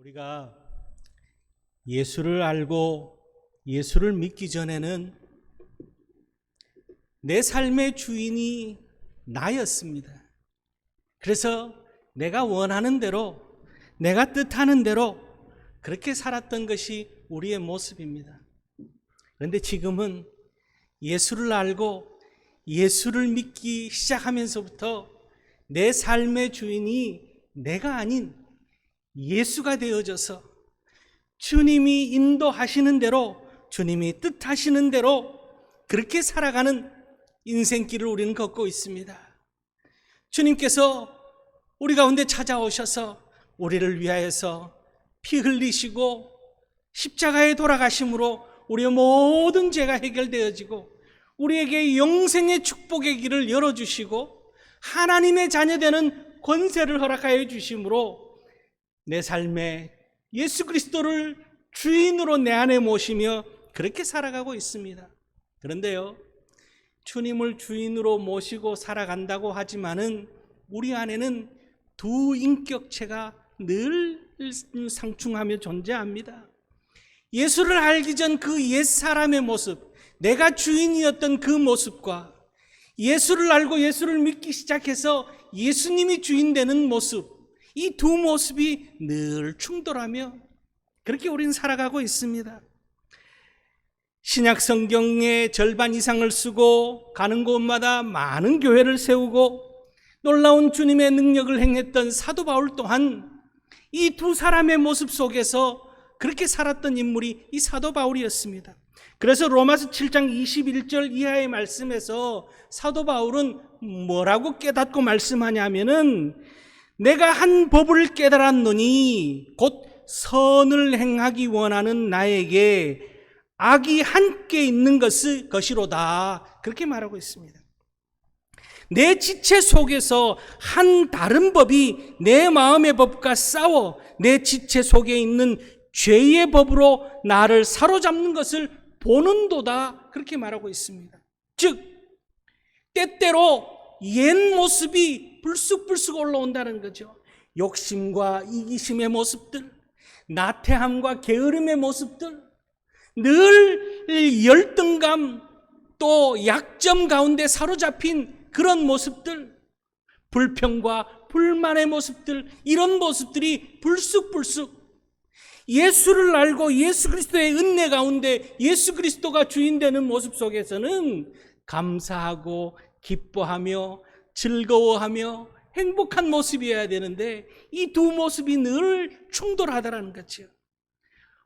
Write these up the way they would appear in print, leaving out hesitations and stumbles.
우리가 예수를 알고 예수를 믿기 전에는 내 삶의 주인이 나였습니다. 그래서 내가 원하는 대로, 내가 뜻하는 대로 그렇게 살았던 것이 우리의 모습입니다. 그런데 지금은 예수를 알고 예수를 믿기 시작하면서부터 내 삶의 주인이 내가 아닌 예수가 되어져서 주님이 인도하시는 대로, 주님이 뜻하시는 대로 그렇게 살아가는 인생길을 우리는 걷고 있습니다. 주님께서 우리 가운데 찾아오셔서 우리를 위하여서 피 흘리시고 십자가에 돌아가심으로 우리의 모든 죄가 해결되어지고 우리에게 영생의 축복의 길을 열어주시고 하나님의 자녀되는 권세를 허락하여 주심으로 내 삶에 예수 그리스도를 주인으로 내 안에 모시며 그렇게 살아가고 있습니다. 그런데요, 주님을 주인으로 모시고 살아간다고 하지만은 우리 안에는 두 인격체가 늘 상충하며 존재합니다. 예수를 알기 전 그 옛사람의 모습, 내가 주인이었던 그 모습과 예수를 알고 예수를 믿기 시작해서 예수님이 주인 되는 모습, 이 두 모습이 늘 충돌하며 그렇게 우리는 살아가고 있습니다. 신약 성경의 절반 이상을 쓰고 가는 곳마다 많은 교회를 세우고 놀라운 주님의 능력을 행했던 사도 바울 또한 이 두 사람의 모습 속에서 그렇게 살았던 인물이 이 사도 바울이었습니다. 그래서 로마서 7장 21절 이하의 말씀에서 사도 바울은 뭐라고 깨닫고 말씀하냐면은 내가 한 법을 깨달았노니 곧 선을 행하기 원하는 나에게 악이 함께 있는 것이로다. 그렇게 말하고 있습니다. 내 지체 속에서 한 다른 법이 내 마음의 법과 싸워 내 지체 속에 있는 죄의 법으로 나를 사로잡는 것을 보는도다. 그렇게 말하고 있습니다. 즉 때때로 옛 모습이 불쑥불쑥 올라온다는 거죠. 욕심과 이기심의 모습들, 나태함과 게으름의 모습들, 늘 열등감 또 약점 가운데 사로잡힌 그런 모습들, 불평과 불만의 모습들, 이런 모습들이 불쑥불쑥 예수를 알고 예수 그리스도의 은혜 가운데 예수 그리스도가 주인 되는 모습 속에서는 감사하고 기뻐하며 즐거워하며 행복한 모습이어야 되는데 이 두 모습이 늘 충돌하다라는 거죠.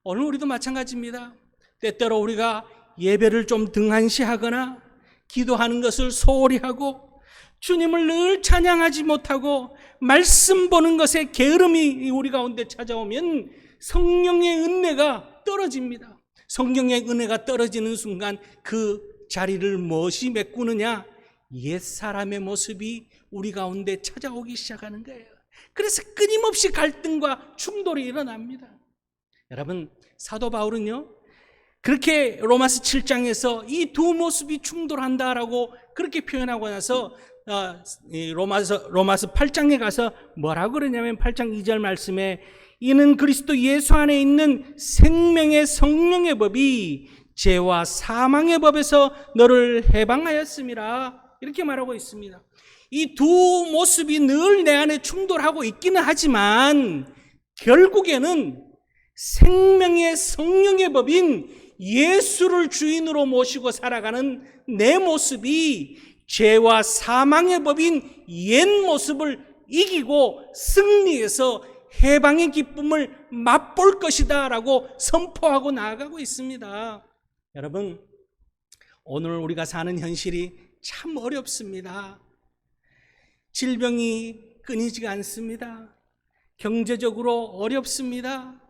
오늘 우리도 마찬가지입니다. 때때로 우리가 예배를 좀 등한시하거나 기도하는 것을 소홀히 하고 주님을 늘 찬양하지 못하고 말씀 보는 것에 게으름이 우리 가운데 찾아오면 성령의 은혜가 떨어집니다. 성령의 은혜가 떨어지는 순간 그 자리를 무엇이 메꾸느냐? 옛사람의 모습이 우리 가운데 찾아오기 시작하는 거예요. 그래서 끊임없이 갈등과 충돌이 일어납니다. 여러분, 사도 바울은요 그렇게 로마서 7장에서 이 두 모습이 충돌한다라고 그렇게 표현하고 나서 로마서 8장에 가서 뭐라고 그러냐면 8장 2절 말씀에 이는 그리스도 예수 안에 있는 생명의 성령의 법이 죄와 사망의 법에서 너를 해방하였음이라. 이렇게 말하고 있습니다. 이 두 모습이 늘 내 안에 충돌하고 있기는 하지만 결국에는 생명의 성령의 법인 예수를 주인으로 모시고 살아가는 내 모습이 죄와 사망의 법인 옛 모습을 이기고 승리해서 해방의 기쁨을 맛볼 것이다 라고 선포하고 나아가고 있습니다. 여러분, 오늘 우리가 사는 현실이 참 어렵습니다. 질병이 끊이지가 않습니다. 경제적으로 어렵습니다.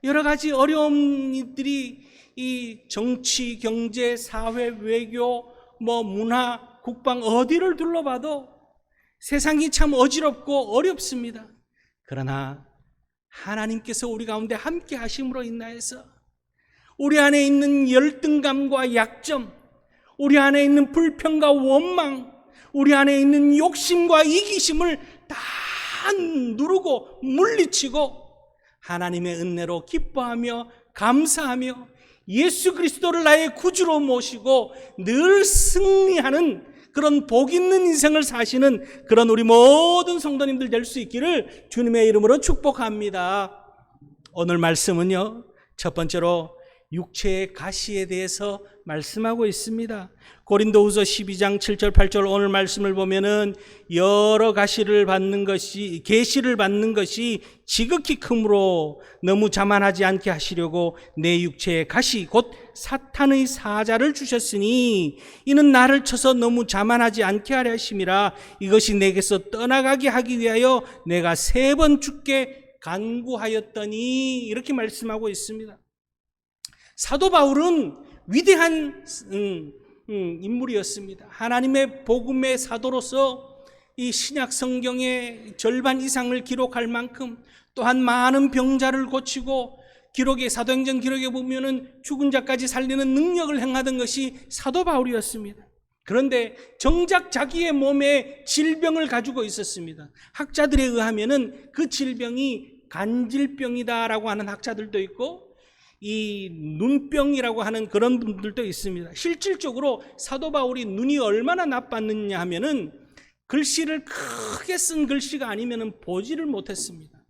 여러 가지 어려운 일들이 이 정치, 경제, 사회, 외교, 문화, 국방 어디를 둘러봐도 세상이 참 어지럽고 어렵습니다. 그러나 하나님께서 우리 가운데 함께 하심으로 인하여서 우리 안에 있는 열등감과 약점, 우리 안에 있는 불평과 원망, 우리 안에 있는 욕심과 이기심을 다 누르고 물리치고 하나님의 은혜로 기뻐하며 감사하며 예수 그리스도를 나의 구주로 모시고 늘 승리하는 그런 복 있는 인생을 사시는 그런 우리 모든 성도님들 될 수 있기를 주님의 이름으로 축복합니다. 오늘 말씀은요, 첫 번째로 육체의 가시에 대해서 말씀하고 있습니다. 고린도후서 12장 7절 8절 오늘 말씀을 보면은 여러 계시를 받는 것이 지극히 크므로 너무 자만하지 않게 하시려고 내 육체의 가시 곧 사탄의 사자를 주셨으니 이는 나를 쳐서 너무 자만하지 않게 하려 하심이라. 이것이 내게서 떠나가게 하기 위하여 내가 3번 주께 간구하였더니, 이렇게 말씀하고 있습니다. 사도 바울은 위대한 인물이었습니다. 하나님의 복음의 사도로서 이 신약 성경의 절반 이상을 기록할 만큼, 또한 많은 병자를 고치고 사도행전 기록에 보면은 죽은 자까지 살리는 능력을 행하던 것이 사도 바울이었습니다. 그런데 정작 자기의 몸에 질병을 가지고 있었습니다. 학자들에 의하면은 그 질병이 간질병이다라고 하는 학자들도 있고, 이 눈병이라고 하는 그런 분들도 있습니다. 실질적으로 사도 바울이 눈이 얼마나 나빴느냐 하면은 글씨를 크게 쓴 글씨가 아니면은 보지를 못했습니다.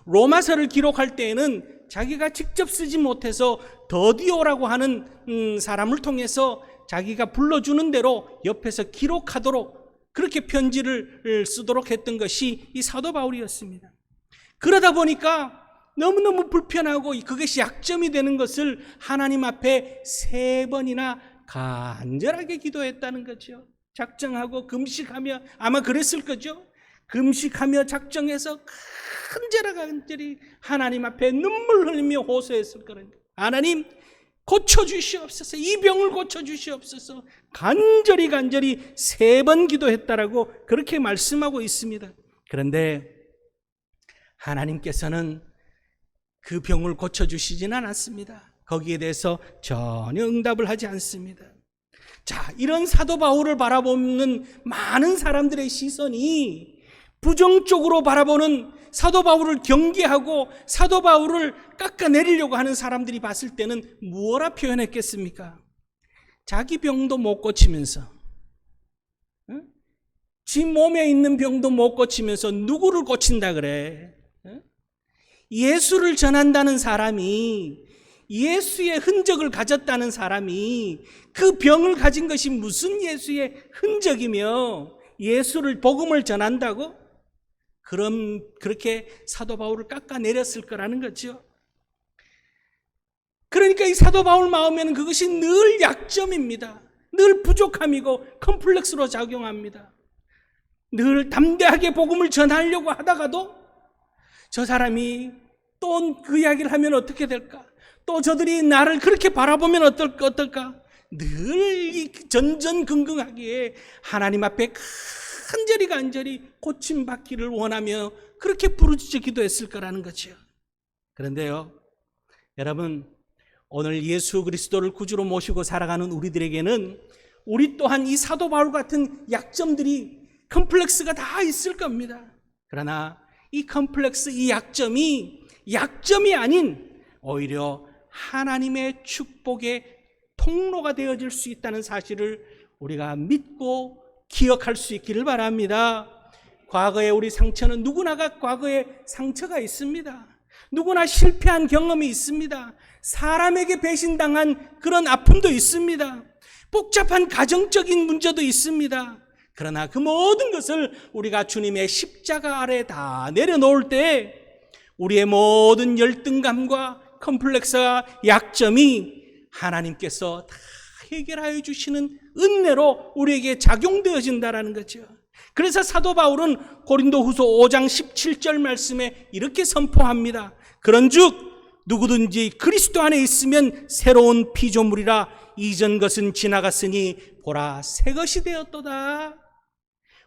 로마서를 기록할 때에는 자기가 직접 쓰지 못해서 더디오라고 하는 사람을 통해서 자기가 불러주는 대로 옆에서 기록하도록 그렇게 편지를 쓰도록 했던 것이 이 사도 바울이었습니다. 그러다 보니까 너무너무 불편하고 그것이 약점이 되는 것을 하나님 앞에 3번이나 간절하게 기도했다는 거죠. 작정하고 금식하며, 아마 그랬을 거죠. 금식하며 작정해서 간절히 하나님 앞에 눈물 흘리며 호소했을 거라니까. 하나님 고쳐주시옵소서, 이 병을 고쳐주시옵소서, 간절히 3번 기도했다라고 그렇게 말씀하고 있습니다. 그런데 하나님께서는 그 병을 고쳐주시진 않았습니다. 거기에 대해서 전혀 응답을 하지 않습니다. 자, 이런 사도 바울을 바라보는 많은 사람들의 시선이 부정적으로 바라보는, 사도 바울을 경계하고 사도 바울을 깎아내리려고 하는 사람들이 봤을 때는 무엇라 표현했겠습니까? 자기 병도 못 고치면서, 지 몸에 있는 병도 못 고치면서 누구를 고친다 그래? 예수를 전한다는 사람이, 예수의 흔적을 가졌다는 사람이 그 병을 가진 것이 무슨 예수의 흔적이며 예수를, 복음을 전한다고? 그럼 그렇게 사도 바울을 깎아내렸을 거라는 거죠. 그러니까 이 사도 바울 마음에는 그것이 늘 약점입니다. 늘 부족함이고 컴플렉스로 작용합니다. 늘 담대하게 복음을 전하려고 하다가도 저 사람이 또 그 이야기를 하면 어떻게 될까? 또 저들이 나를 그렇게 바라보면 어떨까? 늘 전전긍긍하기에 하나님 앞에 간절히 고침받기를 원하며 그렇게 부르짖어 기도했을 거라는 거죠. 그런데요, 여러분, 오늘 예수 그리스도를 구주로 모시고 살아가는 우리들에게는 우리 또한 이 사도 바울 같은 약점들이, 컴플렉스가 다 있을 겁니다. 그러나 이 컴플렉스, 이 약점이 아닌 오히려 하나님의 축복의 통로가 되어질 수 있다는 사실을 우리가 믿고 기억할 수 있기를 바랍니다. 과거에 우리 상처는, 누구나가 과거에 상처가 있습니다. 누구나 실패한 경험이 있습니다. 사람에게 배신당한 그런 아픔도 있습니다. 복잡한 가정적인 문제도 있습니다. 그러나 그 모든 것을 우리가 주님의 십자가 아래 다 내려놓을 때 우리의 모든 열등감과 컴플렉스와 약점이 하나님께서 다 해결하여 주시는 은혜로 우리에게 작용되어진다는 거죠. 그래서 사도 바울은 고린도후서 5장 17절 말씀에 이렇게 선포합니다. 그런즉 누구든지 그리스도 안에 있으면 새로운 피조물이라, 이전 것은 지나갔으니 보라 새 것이 되었도다.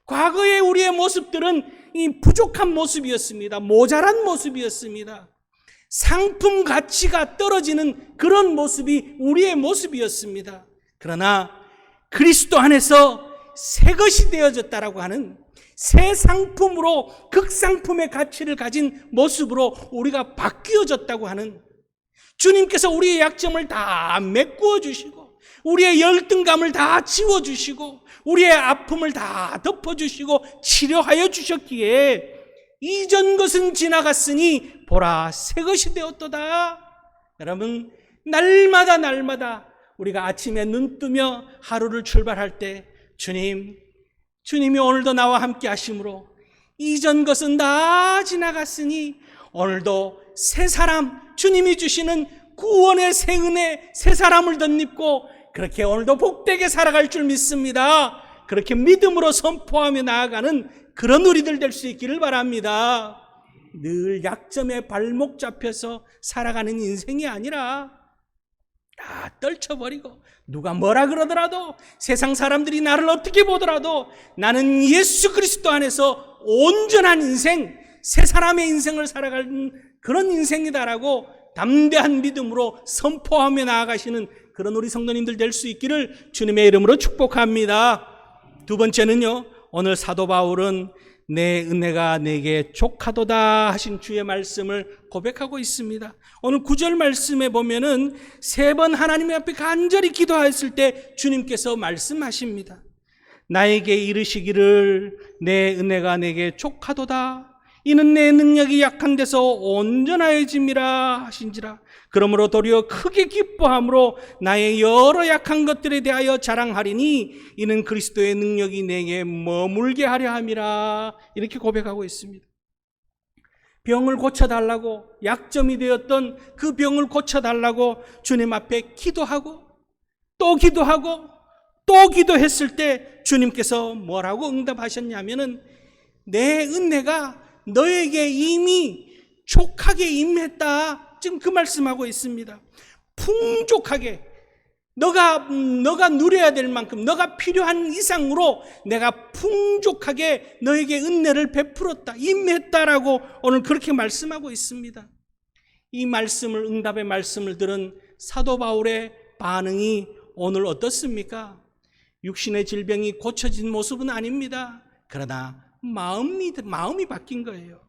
과거의 우리의 모습들은 이 부족한 모습이었습니다. 모자란 모습이었습니다. 상품 가치가 떨어지는 그런 모습이 우리의 모습이었습니다. 그러나 그리스도 안에서 새 것이 되어졌다라고 하는, 새 상품으로 극상품의 가치를 가진 모습으로 우리가 바뀌어졌다고 하는, 주님께서 우리의 약점을 다 메꾸어 주시고 우리의 열등감을 다 지워주시고 우리의 아픔을 다 덮어주시고 치료하여 주셨기에 이전 것은 지나갔으니 보라 새 것이 되었도다. 여러분, 날마다 우리가 아침에 눈 뜨며 하루를 출발할 때 주님이 오늘도 나와 함께 하심으로 이전 것은 다 지나갔으니 오늘도 새 사람, 주님이 주시는 구원의 새 은혜, 새 사람을 덧입고 그렇게 오늘도 복되게 살아갈 줄 믿습니다. 그렇게 믿음으로 선포하며 나아가는 그런 우리들 될 수 있기를 바랍니다. 늘 약점에 발목 잡혀서 살아가는 인생이 아니라 다 떨쳐버리고 누가 뭐라 그러더라도 세상 사람들이 나를 어떻게 보더라도 나는 예수 그리스도 안에서 온전한 인생, 새 사람의 인생을 살아가는 그런 인생이다라고 담대한 믿음으로 선포하며 나아가시는 그런 우리 성도님들 될 수 있기를 주님의 이름으로 축복합니다. 두 번째는요, 오늘 사도 바울은 내 은혜가 내게 족하도다 하신 주의 말씀을 고백하고 있습니다. 오늘 9절 말씀에 보면은 3번 하나님 앞에 간절히 기도하였을 때 주님께서 말씀하십니다. 나에게 이르시기를 내 은혜가 내게 족하도다. 이는 내 능력이 약한 데서 온전하여짐이라 하신지라. 그러므로 도리어 크게 기뻐함으로 나의 여러 약한 것들에 대하여 자랑하리니 이는 그리스도의 능력이 내게 머물게 하려 함이라. 이렇게 고백하고 있습니다. 병을 고쳐달라고, 약점이 되었던 그 병을 고쳐달라고 주님 앞에 기도하고 또 기도하고 또 기도했을 때 주님께서 뭐라고 응답하셨냐면은 내 은혜가 너에게 이미 족하게 임했다. 지금 그 말씀하고 있습니다. 풍족하게 너가 누려야 될 만큼 너가 필요한 이상으로 내가 풍족하게 너에게 은혜를 베풀었다, 임했다라고 오늘 그렇게 말씀하고 있습니다. 이 말씀을, 응답의 말씀을 들은 사도 바울의 반응이 오늘 어떻습니까? 육신의 질병이 고쳐진 모습은 아닙니다. 그러나 마음이 바뀐 거예요.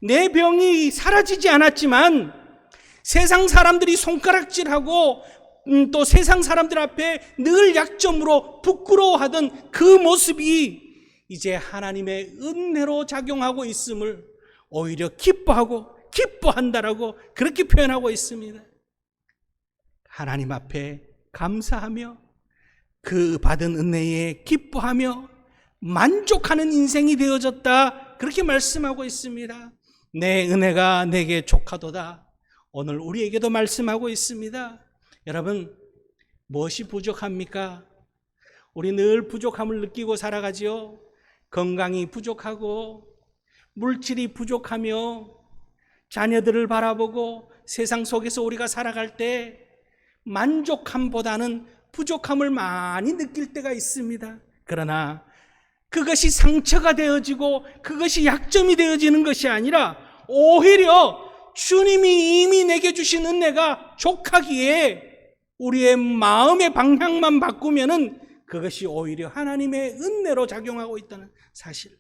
내 병이 사라지지 않았지만 세상 사람들이 손가락질하고 또 세상 사람들 앞에 늘 약점으로 부끄러워하던 그 모습이 이제 하나님의 은혜로 작용하고 있음을 오히려 기뻐한다라고 그렇게 표현하고 있습니다. 하나님 앞에 감사하며 그 받은 은혜에 기뻐하며 만족하는 인생이 되어졌다. 그렇게 말씀하고 있습니다. 내 은혜가 내게 족하도다. 오늘 우리에게도 말씀하고 있습니다. 여러분, 무엇이 부족합니까? 우리 늘 부족함을 느끼고 살아가지요. 건강이 부족하고 물질이 부족하며 자녀들을 바라보고 세상 속에서 우리가 살아갈 때 만족함보다는 부족함을 많이 느낄 때가 있습니다. 그러나 그것이 상처가 되어지고 그것이 약점이 되어지는 것이 아니라 오히려 주님이 이미 내게 주신 은혜가 족하기에 우리의 마음의 방향만 바꾸면은 그것이 오히려 하나님의 은혜로 작용하고 있다는 사실.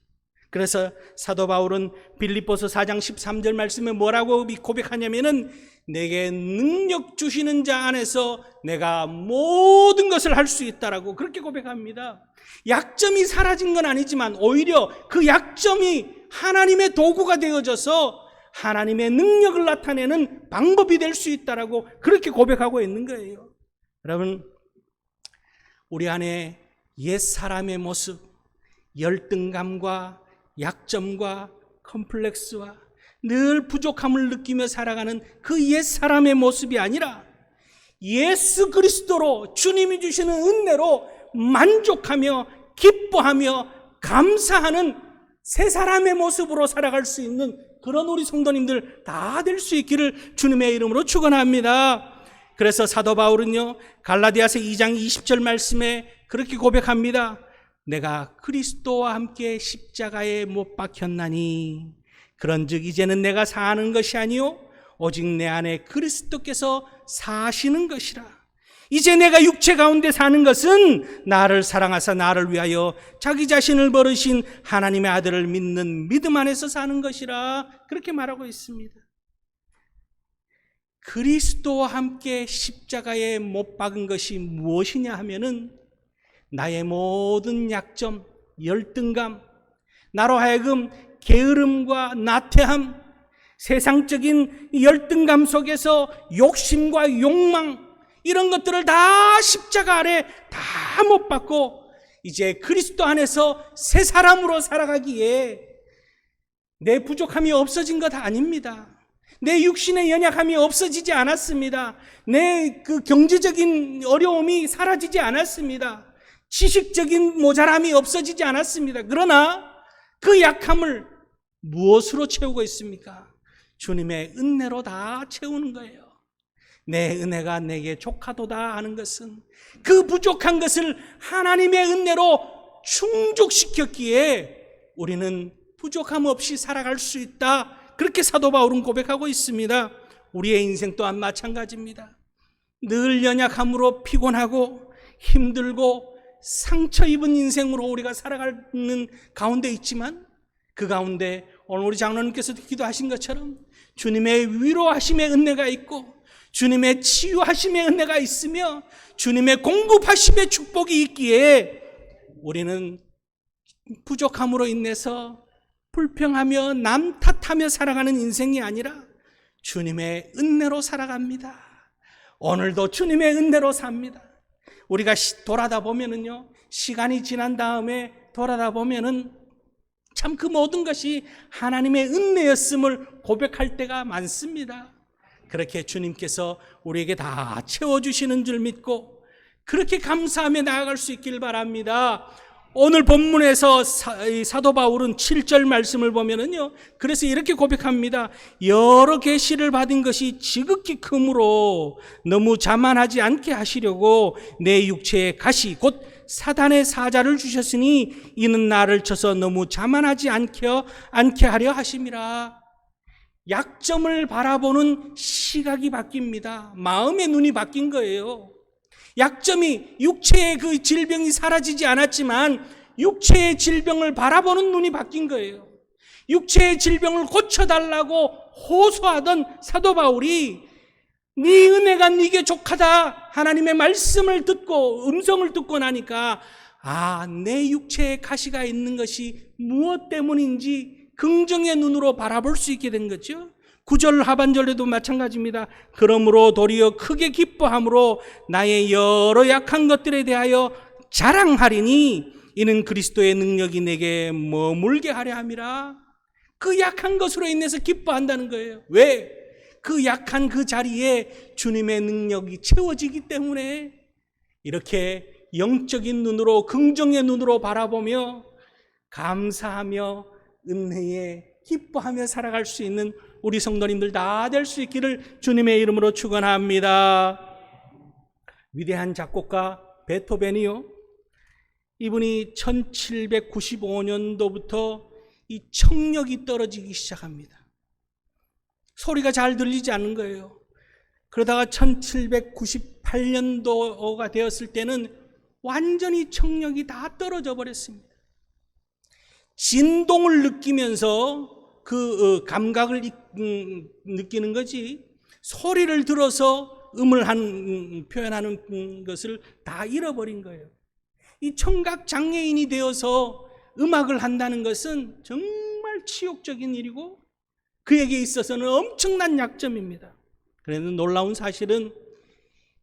그래서 사도 바울은 빌립보서 4장 13절 말씀에 뭐라고 고백하냐면은 내게 능력 주시는 자 안에서 내가 모든 것을 할 수 있다라고 그렇게 고백합니다. 약점이 사라진 건 아니지만 오히려 그 약점이 하나님의 도구가 되어져서 하나님의 능력을 나타내는 방법이 될 수 있다라고 그렇게 고백하고 있는 거예요. 여러분, 우리 안에 옛 사람의 모습, 열등감과 약점과 컴플렉스와 늘 부족함을 느끼며 살아가는 그 옛 사람의 모습이 아니라 예수 그리스도로 주님이 주시는 은혜로 만족하며 기뻐하며 감사하는 새 사람의 모습으로 살아갈 수 있는 그런 우리 성도님들 다 될 수 있기를 주님의 이름으로 축원합니다. 그래서 사도 바울은요, 갈라디아서 2장 20절 말씀에 그렇게 고백합니다. 내가 그리스도와 함께 십자가에 못 박혔나니 그런즉 이제는 내가 사는 것이 아니요 오직 내 안에 그리스도께서 사시는 것이라. 이제 내가 육체 가운데 사는 것은 나를 사랑하사 나를 위하여 자기 자신을 버리신 하나님의 아들을 믿는 믿음 안에서 사는 것이라 그렇게 말하고 있습니다. 그리스도와 함께 십자가에 못 박은 것이 무엇이냐 하면은 나의 모든 약점, 열등감, 나로 하여금 게으름과 나태함, 세상적인 열등감 속에서 욕심과 욕망, 이런 것들을 다 십자가 아래 다 못 박고 이제 그리스도 안에서 새 사람으로 살아가기에 내 부족함이 없어진 것 아닙니다. 내 육신의 연약함이 없어지지 않았습니다. 내 그 경제적인 어려움이 사라지지 않았습니다. 지식적인 모자람이 없어지지 않았습니다. 그러나 그 약함을 무엇으로 채우고 있습니까? 주님의 은혜로 다 채우는 거예요. 내 은혜가 내게 족하도다 하는 것은 그 부족한 것을 하나님의 은혜로 충족시켰기에 우리는 부족함 없이 살아갈 수 있다. 그렇게 사도 바울은 고백하고 있습니다. 우리의 인생 또한 마찬가지입니다. 늘 연약함으로 피곤하고 힘들고 상처 입은 인생으로 우리가 살아가는 가운데 있지만 그 가운데 오늘 우리 장로님께서도 기도하신 것처럼 주님의 위로하심의 은혜가 있고 주님의 치유하심의 은혜가 있으며 주님의 공급하심의 축복이 있기에 우리는 부족함으로 인해서 불평하며 남 탓하며 살아가는 인생이 아니라 주님의 은혜로 살아갑니다. 오늘도 주님의 은혜로 삽니다. 우리가 돌아다 보면은요, 시간이 지난 다음에 돌아다 보면은 참 그 모든 것이 하나님의 은혜였음을 고백할 때가 많습니다. 그렇게 주님께서 우리에게 다 채워주시는 줄 믿고 그렇게 감사하며 나아갈 수 있길 바랍니다. 오늘 본문에서 사도 바울은 7절 말씀을 보면은요, 그래서 이렇게 고백합니다. 여러 계시를 받은 것이 지극히 크므로 너무 자만하지 않게 하시려고 내 육체에 가시 곧 사단의 사자를 주셨으니 이는 나를 쳐서 너무 자만하지 않게 하려 하심이라. 약점을 바라보는 시각이 바뀝니다. 마음의 눈이 바뀐 거예요. 약점이 육체의 그 질병이 사라지지 않았지만 육체의 질병을 바라보는 눈이 바뀐 거예요. 육체의 질병을 고쳐달라고 호소하던 사도 바울이 네 은혜가 네게 족하다 하나님의 말씀을 듣고 음성을 듣고 나니까 내 육체에 가시가 있는 것이 무엇 때문인지 긍정의 눈으로 바라볼 수 있게 된 거죠. 9절 하반절에도 마찬가지입니다. 그러므로 도리어 크게 기뻐함으로 나의 여러 약한 것들에 대하여 자랑하리니 이는 그리스도의 능력이 내게 머물게 하려 함이라. 그 약한 것으로 인해서 기뻐한다는 거예요. 왜? 그 약한 그 자리에 주님의 능력이 채워지기 때문에 이렇게 영적인 눈으로 긍정의 눈으로 바라보며 감사하며 은혜에 기뻐하며 살아갈 수 있는 우리 성도님들 다 될 수 있기를 주님의 이름으로 축원합니다. 위대한 작곡가 베토벤이요, 이분이 1795년도부터 이 청력이 떨어지기 시작합니다. 소리가 잘 들리지 않는 거예요. 그러다가 1798년도가 되었을 때는 완전히 청력이 다 떨어져 버렸습니다. 진동을 느끼면서 그 감각을 느끼는 거지 소리를 들어서 음을 표현하는 것을 다 잃어버린 거예요. 이 청각 장애인이 되어서 음악을 한다는 것은 정말 치욕적인 일이고 그에게 있어서는 엄청난 약점입니다. 그런데 놀라운 사실은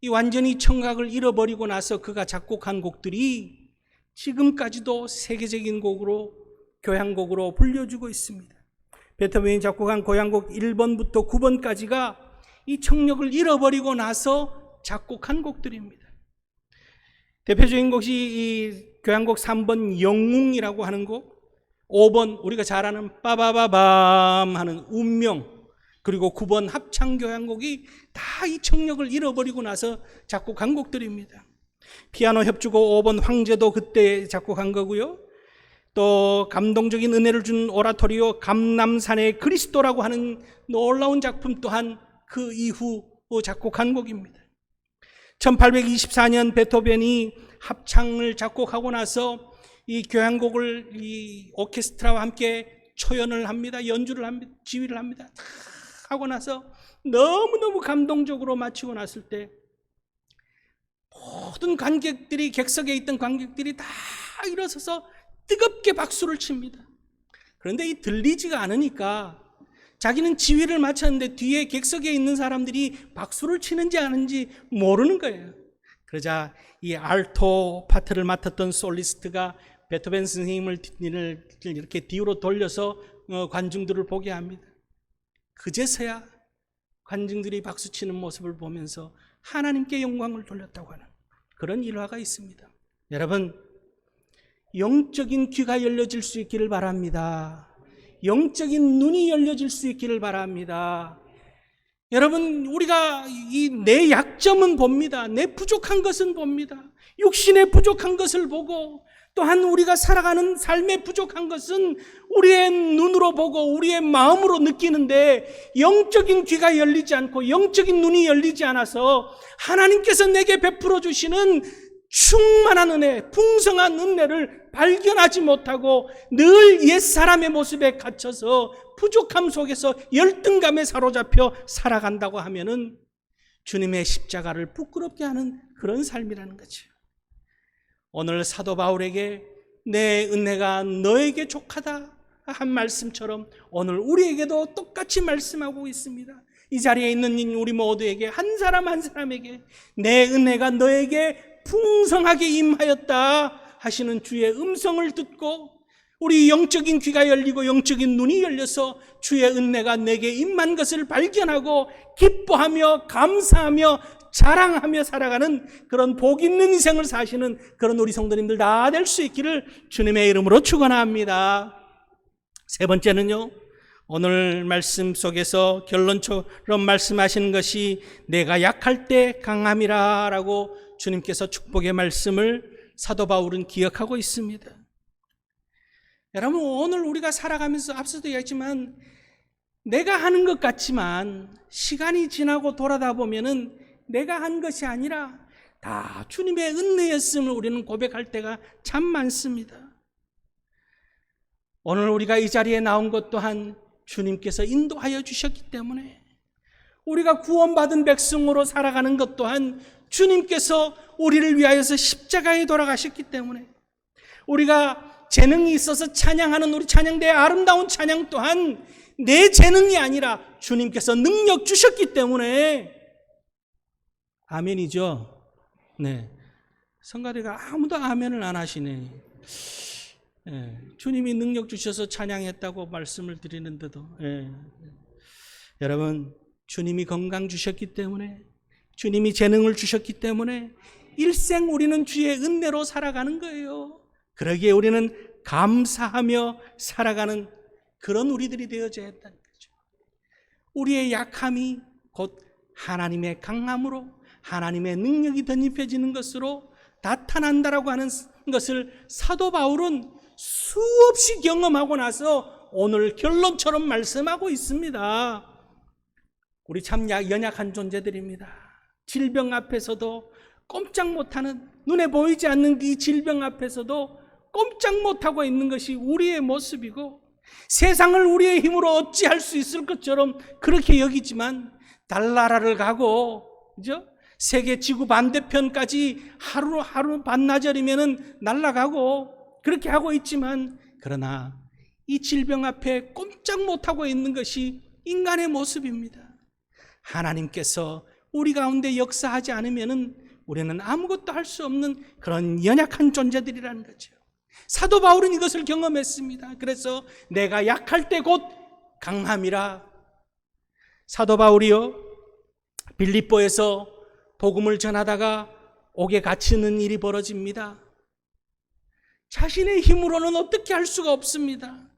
이 완전히 청각을 잃어버리고 나서 그가 작곡한 곡들이 지금까지도 세계적인 곡으로 교향곡으로 불려주고 있습니다. 베토벤이 작곡한 교향곡 1번부터 9번까지가 이 청력을 잃어버리고 나서 작곡한 곡들입니다. 대표적인 곡이 이 교향곡 3번 영웅이라고 하는 곡, 5번 우리가 잘 아는 빠바바밤 하는 운명, 그리고 9번 합창교향곡이 다 이 청력을 잃어버리고 나서 작곡한 곡들입니다. 피아노 협주곡 5번 황제도 그때 작곡한 거고요. 또 감동적인 은혜를 준 오라토리오 감람산의 그리스도라고 하는 놀라운 작품 또한 그 이후 작곡한 곡입니다. 1824년 베토벤이 합창을 작곡하고 나서 이 교향곡을 이 오케스트라와 함께 초연을 합니다. 연주를 합니다. 지휘를 합니다. 다 하고 나서 너무너무 감동적으로 마치고 났을 때 모든 관객들이, 객석에 있던 관객들이 다 일어서서 뜨겁게 박수를 칩니다. 그런데 이 들리지가 않으니까 자기는 지휘를 마쳤는데 뒤에 객석에 있는 사람들이 박수를 치는지 아는지 모르는 거예요. 그러자 이 알토 파트를 맡았던 솔리스트가 베토벤 선생님을 이렇게 뒤로 돌려서 관중들을 보게 합니다. 그제서야 관중들이 박수치는 모습을 보면서 하나님께 영광을 돌렸다고 하는 그런 일화가 있습니다. 여러분, 영적인 귀가 열려질 수 있기를 바랍니다. 영적인 눈이 열려질 수 있기를 바랍니다. 여러분, 우리가 내 약점은 봅니다. 내 부족한 것은 봅니다. 육신의 부족한 것을 보고, 또한 우리가 살아가는 삶의 부족한 것은 우리의 눈으로 보고 우리의 마음으로 느끼는데, 영적인 귀가 열리지 않고 영적인 눈이 열리지 않아서 하나님께서 내게 베풀어 주시는 충만한 은혜, 풍성한 은혜를 발견하지 못하고 늘 옛사람의 모습에 갇혀서 부족함 속에서 열등감에 사로잡혀 살아간다고 하면은 주님의 십자가를 부끄럽게 하는 그런 삶이라는 거죠. 오늘 사도 바울에게 내 은혜가 너에게 족하다 한 말씀처럼 오늘 우리에게도 똑같이 말씀하고 있습니다. 이 자리에 있는 우리 모두에게, 한 사람 한 사람에게 내 은혜가 너에게 풍성하게 임하였다 하시는 주의 음성을 듣고 우리 영적인 귀가 열리고 영적인 눈이 열려서 주의 은혜가 내게 임한 것을 발견하고 기뻐하며 감사하며 자랑하며 살아가는 그런 복 있는 인생을 사시는 그런 우리 성도님들 다 될 수 있기를 주님의 이름으로 축원합니다. 세 번째는요, 오늘 말씀 속에서 결론처럼 말씀하시는 것이 내가 약할 때 강함이라 라고 주님께서 축복의 말씀을 사도 바울은 기억하고 있습니다. 여러분, 오늘 우리가 살아가면서 앞서도 얘기했지만 내가 하는 것 같지만 시간이 지나고 돌아다 보면은 내가 한 것이 아니라 다 주님의 은혜였음을 우리는 고백할 때가 참 많습니다. 오늘 우리가 이 자리에 나온 것 또한 주님께서 인도하여 주셨기 때문에, 우리가 구원받은 백성으로 살아가는 것 또한 주님께서 우리를 위하여서 십자가에 돌아가셨기 때문에, 우리가 재능이 있어서 찬양하는 우리 찬양대의 아름다운 찬양 또한 내 재능이 아니라 주님께서 능력 주셨기 때문에 아멘이죠. 네. 성가대가 아무도 아멘을 안 하시네. 네. 주님이 능력 주셔서 찬양했다고 말씀을 드리는데도, 네. 여러분, 주님이 건강 주셨기 때문에, 주님이 재능을 주셨기 때문에 일생 우리는 주의 은혜로 살아가는 거예요. 그러기에 우리는 감사하며 살아가는 그런 우리들이 되어져야 한다는 거죠. 우리의 약함이 곧 하나님의 강함으로, 하나님의 능력이 덧입혀지는 것으로 나타난다라고 하는 것을 사도 바울은 수없이 경험하고 나서 오늘 결론처럼 말씀하고 있습니다. 우리 참 연약한 존재들입니다. 질병 앞에서도 꼼짝 못하는, 눈에 보이지 않는 이 질병 앞에서도 꼼짝 못하고 있는 것이 우리의 모습이고, 세상을 우리의 힘으로 어찌할 수 있을 것처럼 그렇게 여기지만 달나라를 가고, 그죠? 세계 지구 반대편까지 하루 반나절이면은 날아가고 그렇게 하고 있지만, 그러나 이 질병 앞에 꼼짝 못하고 있는 것이 인간의 모습입니다. 하나님께서 우리 가운데 역사하지 않으면은 우리는 아무것도 할 수 없는 그런 연약한 존재들이라는 거죠. 사도 바울은 이것을 경험했습니다. 그래서 내가 약할 때 곧 강함이라. 사도 바울이요, 빌립보에서 복음을 전하다가 옥에 갇히는 일이 벌어집니다. 자신의 힘으로는 어떻게 할 수가 없습니다.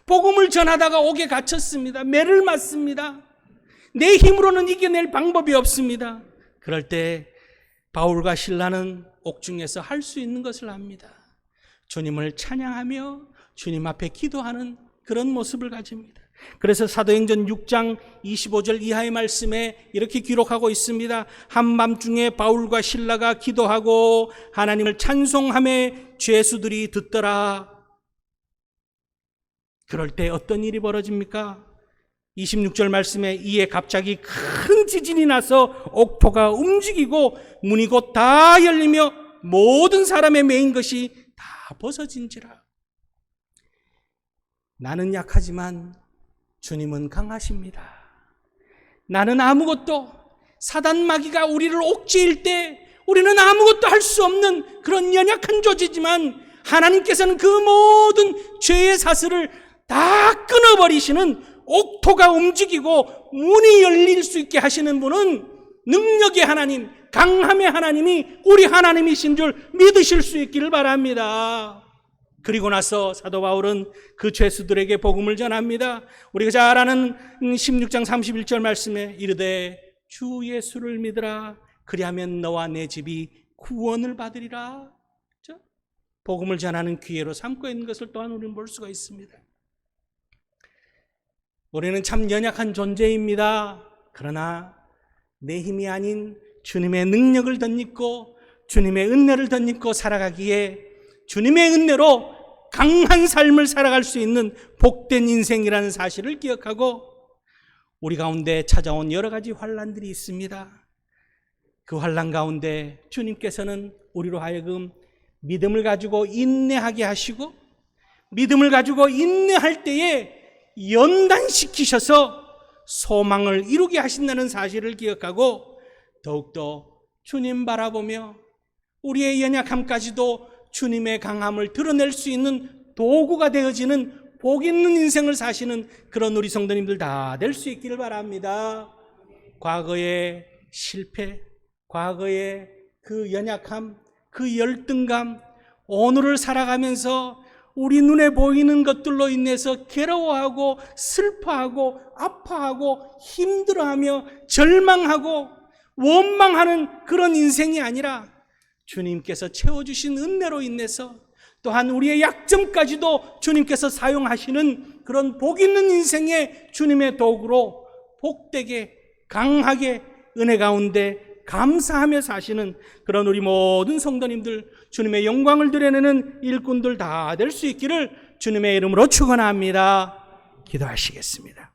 복음을 전하다가 옥에 갇혔습니다. 매를 맞습니다. 내 힘으로는 이겨낼 방법이 없습니다. 그럴 때 바울과 실라는 옥중에서 할 수 있는 것을 합니다. 주님을 찬양하며 주님 앞에 기도하는 그런 모습을 가집니다. 그래서 사도행전 6장 25절 이하의 말씀에 이렇게 기록하고 있습니다. 한밤중에 바울과 실라가 기도하고 하나님을 찬송하며 죄수들이 듣더라. 그럴 때 어떤 일이 벌어집니까? 26절 말씀에 이에 갑자기 큰 지진이 나서 옥토가 움직이고 문이 곧 다 열리며 모든 사람의 매인 것이 다 벗어진지라. 나는 약하지만 주님은 강하십니다. 나는 아무것도, 사단 마귀가 우리를 옥죄일 때 우리는 아무것도 할 수 없는 그런 연약한 존재지만 하나님께서는 그 모든 죄의 사슬을 다 끊어버리시는, 옥토가 움직이고 문이 열릴 수 있게 하시는 분은 능력의 하나님, 강함의 하나님이 우리 하나님이신 줄 믿으실 수 있기를 바랍니다. 그리고 나서 사도 바울은 그 죄수들에게 복음을 전합니다. 우리가 잘 아는 16장 31절 말씀에 이르되 주 예수를 믿으라. 그리하면 너와 내 집이 구원을 받으리라. 복음을 전하는 기회로 삼고 있는 것을 또한 우리는 볼 수가 있습니다. 우리는 참 연약한 존재입니다. 그러나 내 힘이 아닌 주님의 능력을 덧입고 주님의 은혜를 덧입고 살아가기에 주님의 은혜로 강한 삶을 살아갈 수 있는 복된 인생이라는 사실을 기억하고 우리 가운데 찾아온 여러 가지 환난들이 있습니다. 그 환난 가운데 주님께서는 우리로 하여금 믿음을 가지고 인내하게 하시고 믿음을 가지고 인내할 때에 연단시키셔서 소망을 이루게 하신다는 사실을 기억하고 더욱더 주님 바라보며 우리의 연약함까지도 주님의 강함을 드러낼 수 있는 도구가 되어지는 복 있는 인생을 사시는 그런 우리 성도님들 다 될 수 있기를 바랍니다. 과거의 실패, 과거의 그 연약함, 그 열등감, 오늘을 살아가면서 우리 눈에 보이는 것들로 인해서 괴로워하고 슬퍼하고 아파하고 힘들어하며 절망하고 원망하는 그런 인생이 아니라 주님께서 채워주신 은혜로 인해서 또한 우리의 약점까지도 주님께서 사용하시는 그런 복 있는 인생의 주님의 도구로 복되게 강하게 은혜 가운데 감사하며 사시는 그런 우리 모든 성도님들, 주님의 영광을 드러내는 일꾼들 다 될 수 있기를 주님의 이름으로 축원합니다. 기도하시겠습니다.